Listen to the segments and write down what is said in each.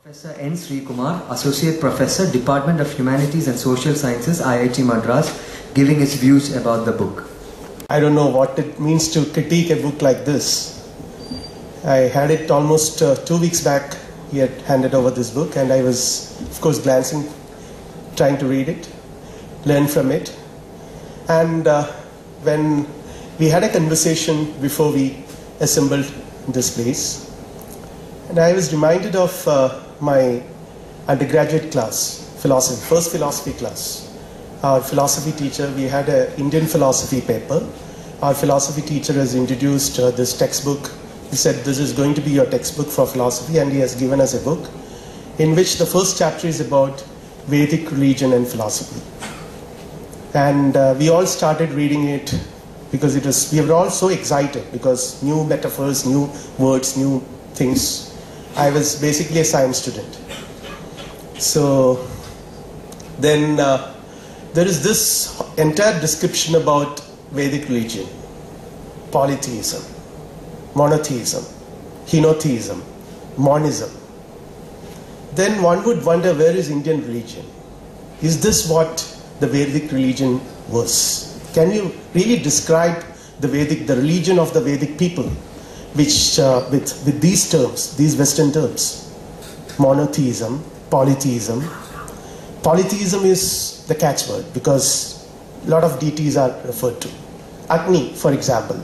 Professor N. Srikumar, Associate Professor, Department of Humanities and Social Sciences, IIT Madras, giving his views about the book. I don't know what it means to critique a book like this. I had it almost 2 weeks back. He had handed over this book, and I was, of course, glancing, trying to read it, learn from it. And when we had a conversation before we assembled in this place, and I was reminded of my undergraduate class, philosophy, first philosophy class. Our philosophy teacher, we had an Indian philosophy paper. Our philosophy teacher has introduced this textbook. He said, this is going to be your textbook for philosophy, and he has given us a book in which the first chapter is about Vedic religion and philosophy. And we all started reading it because we were all so excited because new metaphors, new words, new things. I was basically a science student. So then there is this entire description about Vedic religion, polytheism, monotheism, henotheism, monism. Then one would wonder, where is Indian religion? Is this what the Vedic religion was? Can you really describe the religion of the Vedic people, which with these terms, these Western terms, monotheism, polytheism? Polytheism is the catchword because a lot of deities are referred to. Agni, for example.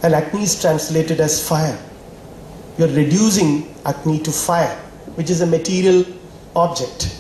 And Agni is translated as fire. You're reducing Agni to fire, which is a material object.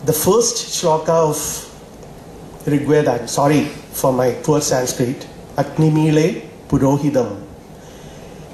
The first shloka of Rig Veda, sorry for my poor Sanskrit, Agni Mile Purohidam,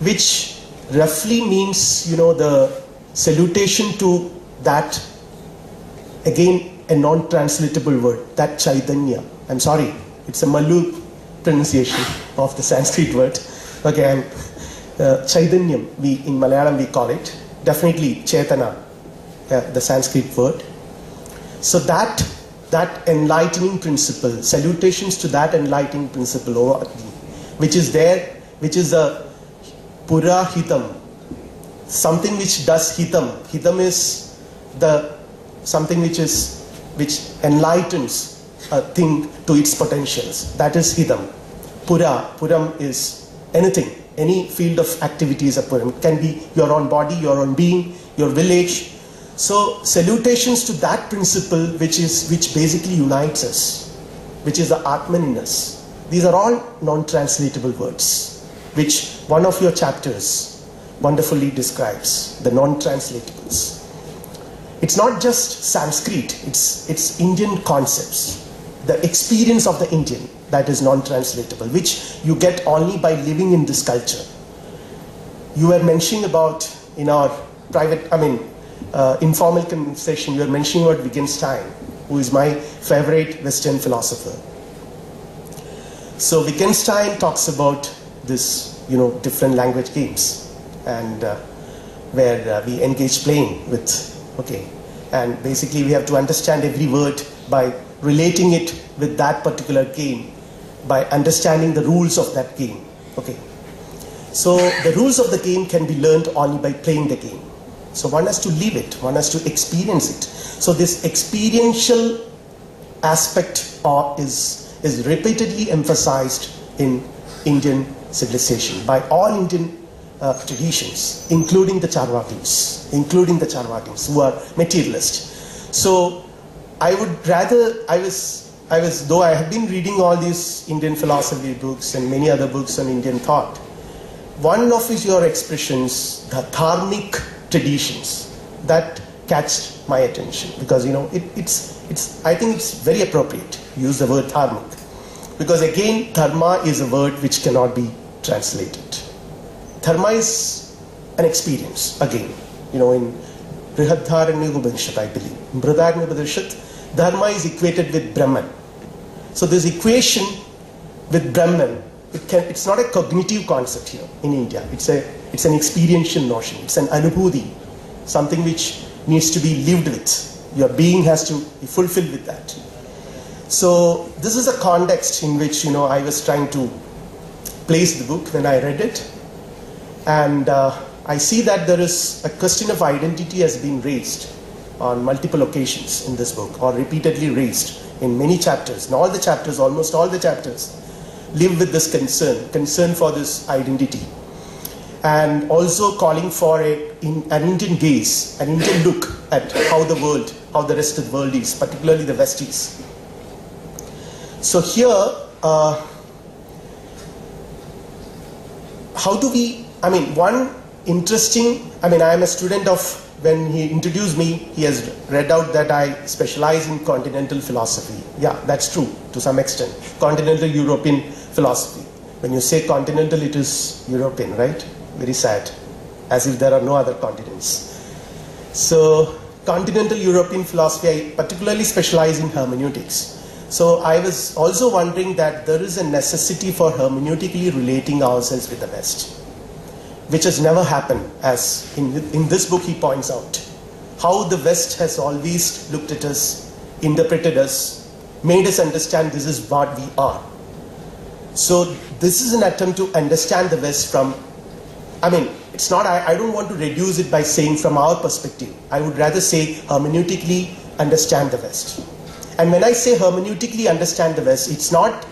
which roughly means, the salutation to that, again, a non-translatable word, that Chaitanya. I'm sorry, it's a Malu pronunciation of the Sanskrit word. Okay, Chaitanyam, in Malayalam we call it, definitely Chaitana, the Sanskrit word. So that enlightening principle, salutations to that enlightening principle, which is there, which is a pura hitam, something which does hitam. Hitam is something which enlightens a thing to its potentials. That is hitam. Puram is anything, any field of activity is a puram. It can be your own body, your own being, your village. So salutations to that principle which basically unites us, which is the Atman in us. These are all non-translatable words, which one of your chapters wonderfully describes, the non-translatables. It's not just Sanskrit, it's Indian concepts, the experience of the Indian that is non-translatable, which you get only by living in this culture. You were mentioning about, in our informal conversation, you were mentioning about Wittgenstein, who is my favorite Western philosopher. So Wittgenstein talks about this, different language games, and where we engage playing with, and basically we have to understand every word by relating it with that particular game, by understanding the rules of that game. So the rules of the game can be learned only by playing the game. So one has to live it, one has to experience it. So this experiential aspect is repeatedly emphasized in Indian civilization by all Indian traditions, including the Charvakis, who are materialist. So I would rather, though I have been reading all these Indian philosophy books and many other books on Indian thought, one of your expressions, the dharmic traditions, that catch my attention because I think it's very appropriate to use the word dharmic, because again dharma is a word which cannot be translated. Dharma is an experience, again, in Brihadharanya Upanishad, I believe. In Brihadharanya Upanishad, dharma is equated with Brahman. So this equation with Brahman, it's not a cognitive concept here in India. It's an experiential notion. It's an anubhuti, something which needs to be lived with. Your being has to be fulfilled with that. So this is a context in which I was trying to place the book when I read it, and I see that there is a question of identity has been raised on multiple occasions in this book, or repeatedly raised in many chapters. In all the chapters, almost all the chapters, live with this concern for this identity. And also calling for an Indian gaze, an Indian look at how the rest of the world is, particularly the West is. So here, how do we, one interesting, I am a student of, when he introduced me, he has read out that I specialize in continental philosophy. Yeah, that's true to some extent. Continental European philosophy. When you say continental, it is European, right? Very sad, as if there are no other continents. So, continental European philosophy, I particularly specialize in hermeneutics. So, I was also wondering that there is a necessity for hermeneutically relating ourselves with the West, which has never happened, as in this book he points out. How the West has always looked at us, interpreted us, made us understand this is what we are. So, this is an attempt to understand the West from, it's not, I don't want to reduce it by saying from our perspective. I would rather say hermeneutically understand the West. And when I say hermeneutically understand the West, it's not,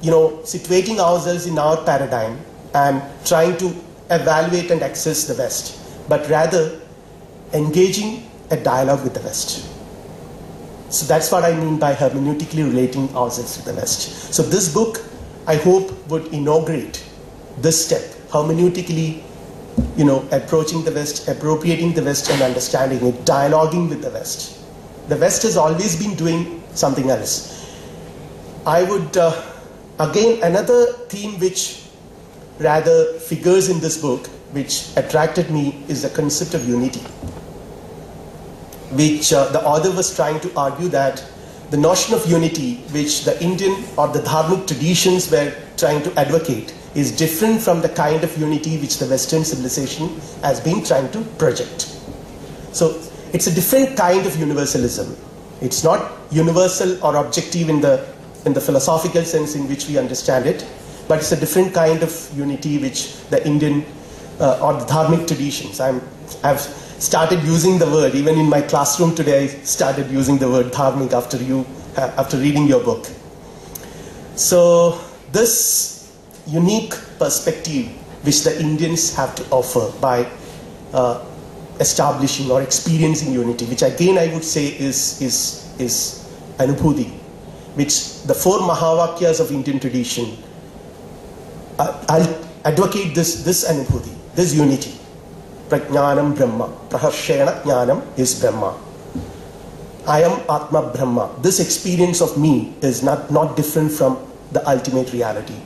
situating ourselves in our paradigm and trying to evaluate and access the West, but rather engaging a dialogue with the West. So that's what I mean by hermeneutically relating ourselves to the West. So this book, I hope, would inaugurate this step, hermeneutically, approaching the West, appropriating the West and understanding it, dialoguing with the West. The West has always been doing something else. I would, again, another theme which rather figures in this book, which attracted me, is the concept of unity, which the author was trying to argue that the notion of unity which the Indian or the Dharmic traditions were trying to advocate is different from the kind of unity which the Western civilization has been trying to project. So it's a different kind of universalism. It's not universal or objective in the philosophical sense in which we understand it, but it's a different kind of unity which the Indian or the Dharmic traditions. I've started using the word, even in my classroom today, I started using the word Dharmic after reading your book. So this unique perspective which the Indians have to offer by establishing or experiencing unity, which again I would say is anubhuti, which the four Mahavakyas of Indian tradition I'll advocate this anubhuti, this unity. Prajnanam Brahma. Praharshena Jnanam is Brahma. I am Atma Brahma. This experience of me is not different from the ultimate reality.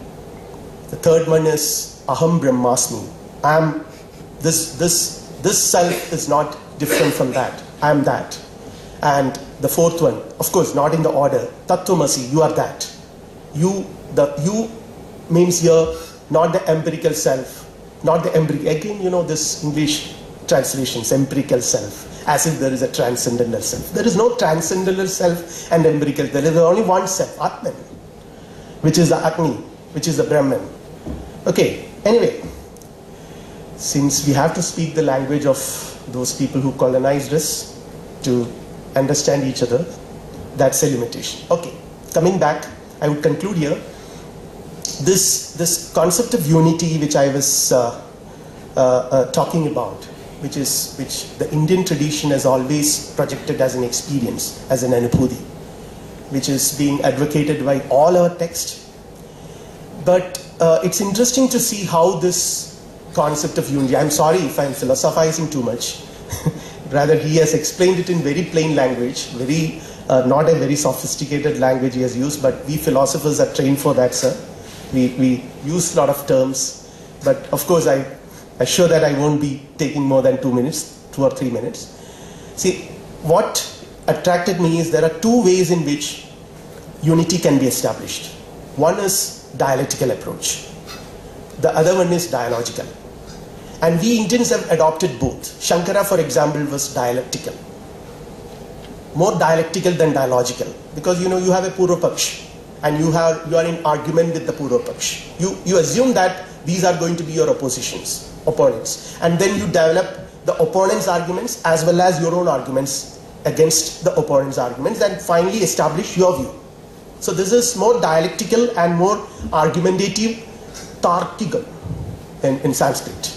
The third one is Aham Brahmasmi. I am this self is not different from that. I am that. And the fourth one, of course, not in the order. Tattvamasi, you are that. You means here not the empirical self, not the again, this English translations, empirical self, as if there is a transcendental self. There is no transcendental self and empirical. There is only one self, Atman, which is the Agni, which is the Brahman. Okay, anyway, since we have to speak the language of those people who colonized us to understand each other, that's a limitation. Okay, coming back, I would conclude here. This concept of unity which I was talking about, which the Indian tradition has always projected as an experience, as an anubhuti, which is being advocated by all our texts. But it's interesting to see how this concept of unity, I'm sorry if I'm philosophizing too much, rather he has explained it in very plain language, not a very sophisticated language he has used, but we philosophers are trained for that, sir. We use a lot of terms, but of course I assure that I won't be taking more than 2 or 3 minutes. See, what attracted me is there are two ways in which unity can be established. One is dialectical approach. The other one is dialogical. And we Indians have adopted both. Shankara, for example, was dialectical. More dialectical than dialogical. Because you have a Purva Paksh. And you are in argument with the Purva Paksh. You assume that these are going to be your opponents. And then you develop the opponent's arguments as well as your own arguments against the opponent's arguments, and finally establish your view. So this is more dialectical and more argumentative, tarkical in Sanskrit.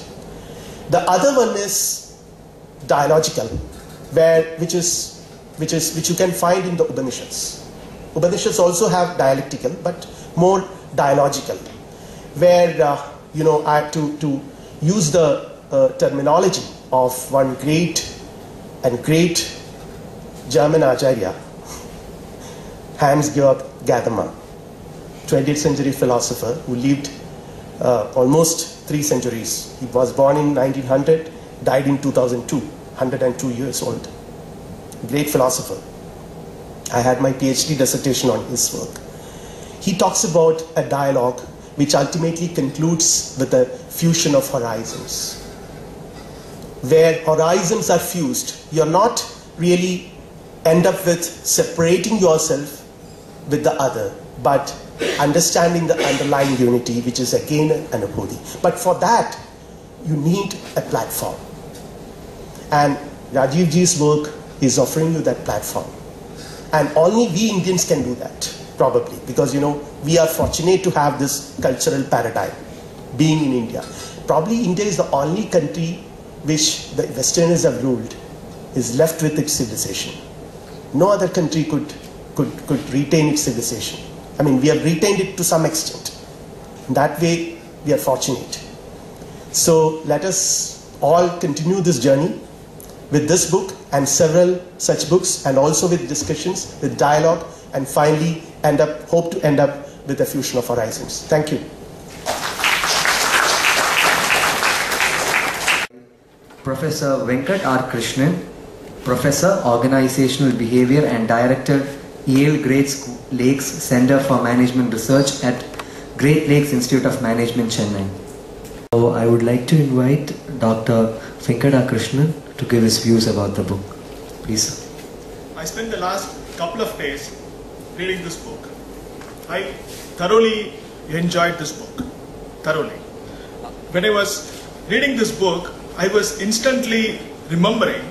The other one is dialogical, which you can find in the Upanishads. Upanishads also have dialectical, but more dialogical, where I have to use the terminology of one great German Acharya, Hans-Georg Gadamer, 20th century philosopher who lived almost 3 centuries. He was born in 1900, died in 2002, 102 years old. Great philosopher. I had my PhD dissertation on his work. He talks about a dialogue which ultimately concludes with a fusion of horizons. Where horizons are fused, you're not really end up with separating yourself with the other, but understanding the underlying unity, which is again an anubhuti. But for that, you need a platform. And Rajiv Ji's work is offering you that platform. And only we Indians can do that, probably, because we are fortunate to have this cultural paradigm, being in India. Probably India is the only country which the Westerners have ruled is left with its civilization. No other country could retain its civilization. I mean, we have retained it to some extent. In that way, we are fortunate. So let us all continue this journey with this book and several such books, and also with discussions, with dialogue, and finally hope to end up with a fusion of horizons. Thank you. Professor Venkat R. Krishnan, Professor, Organizational Behavior and Director, Yale Great Lakes Center for Management Research at Great Lakes Institute of Management, Chennai. So I would like to invite Dr. Venkat R. Krishnan to give his views about the book. Please. I spent the last couple of days reading this book. I thoroughly enjoyed this book. Thoroughly. When I was reading this book, I was instantly remembering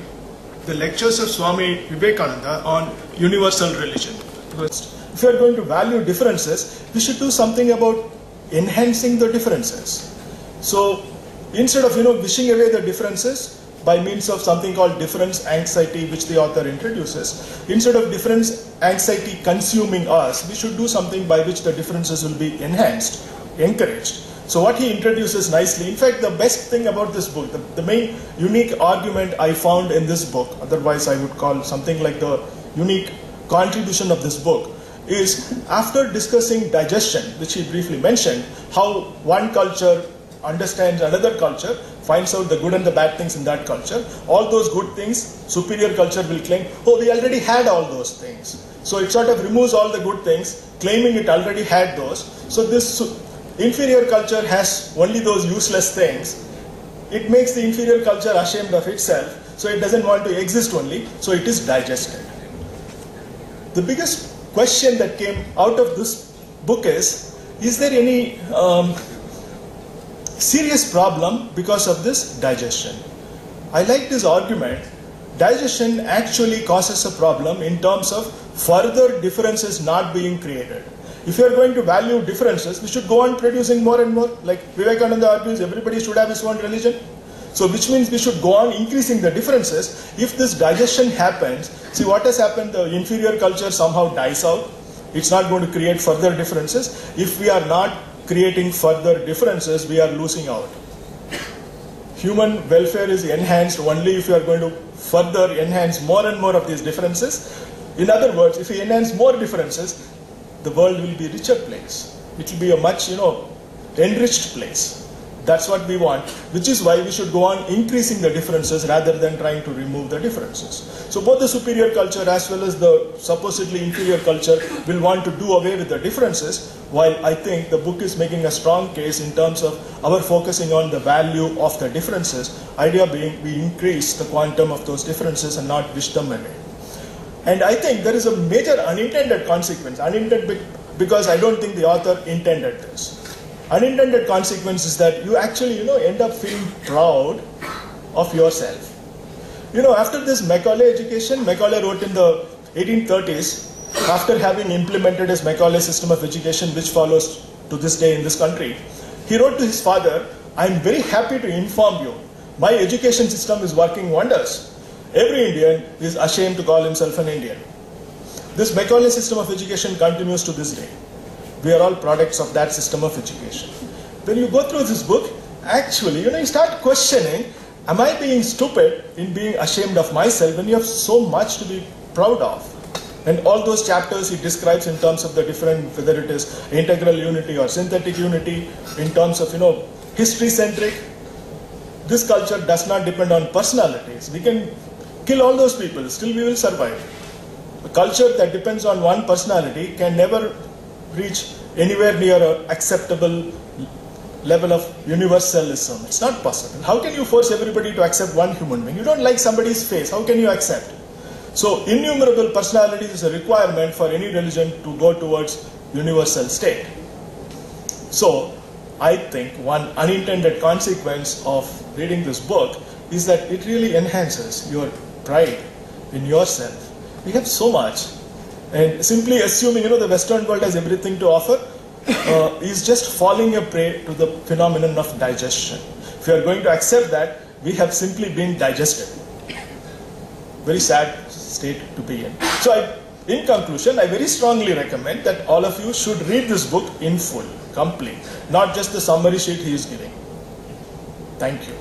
the lectures of Swami Vivekananda on universal religion. Because if you are going to value differences, we should do something about enhancing the differences. So instead of wishing away the differences by means of something called difference anxiety, which the author introduces, instead of difference anxiety consuming us, we should do something by which the differences will be enhanced, encouraged. So what he introduces nicely, in fact, the best thing about this book, the main unique argument I found in this book, otherwise I would call something like the unique contribution of this book, is after discussing digestion, which he briefly mentioned, how one culture understands another culture, finds out the good and the bad things in that culture, all those good things, superior culture will claim, oh, we already had all those things. So it sort of removes all the good things, claiming it already had those. So this inferior culture has only those useless things. It makes the inferior culture ashamed of itself, so it doesn't want to exist only, so it is digested. The biggest question that came out of this book is there any serious problem because of this digestion? I like this argument. Digestion actually causes a problem in terms of further differences not being created. If you are going to value differences, we should go on producing more and more. Like Vivekananda argues, everybody should have his own religion. So which means we should go on increasing the differences. If this digestion happens, see what has happened, the inferior culture somehow dies out. It's not going to create further differences. If we are not creating further differences, we are losing out. Human welfare is enhanced only if you are going to further enhance more and more of these differences. In other words, if we enhance more differences, the world will be a richer place. It will be a much, enriched place. That's what we want, which is why we should go on increasing the differences rather than trying to remove the differences. So both the superior culture as well as the supposedly inferior culture will want to do away with the differences, while I think the book is making a strong case in terms of our focusing on the value of the differences, idea being we increase the quantum of those differences and not wish them away. And I think there is a major unintended consequence, unintended because I don't think the author intended this. unintended consequence is that you actually, end up feeling proud of yourself. After this Macaulay education, Macaulay wrote in the 1830s, after having implemented his Macaulay system of education, which follows to this day in this country, he wrote to his father, "I am very happy to inform you, my education system is working wonders. Every Indian is ashamed to call himself an Indian." This Macaulay system of education continues to this day. We are all products of that system of education. When you go through this book, actually, you start questioning, am I being stupid in being ashamed of myself when you have so much to be proud of? And all those chapters he describes in terms of the different, whether it is integral unity or synthetic unity, in terms of, history-centric. This culture does not depend on personalities. We can kill all those people, still we will survive. A culture that depends on one personality can never reach anywhere near an acceptable level of universalism. It's not possible. How can you force everybody to accept one human being? You don't like somebody's face, how can you accept? So innumerable personalities is a requirement for any religion to go towards universal state. So I think one unintended consequence of reading this book is that it really enhances your pride in yourself. We have so much, and simply assuming the Western world has everything to offer is just falling a prey to the phenomenon of digestion. If you are going to accept that, we have simply been digested. Very sad state to be in. So in conclusion, I very strongly recommend that all of you should read this book in full, complete, not just the summary sheet he is giving. Thank you.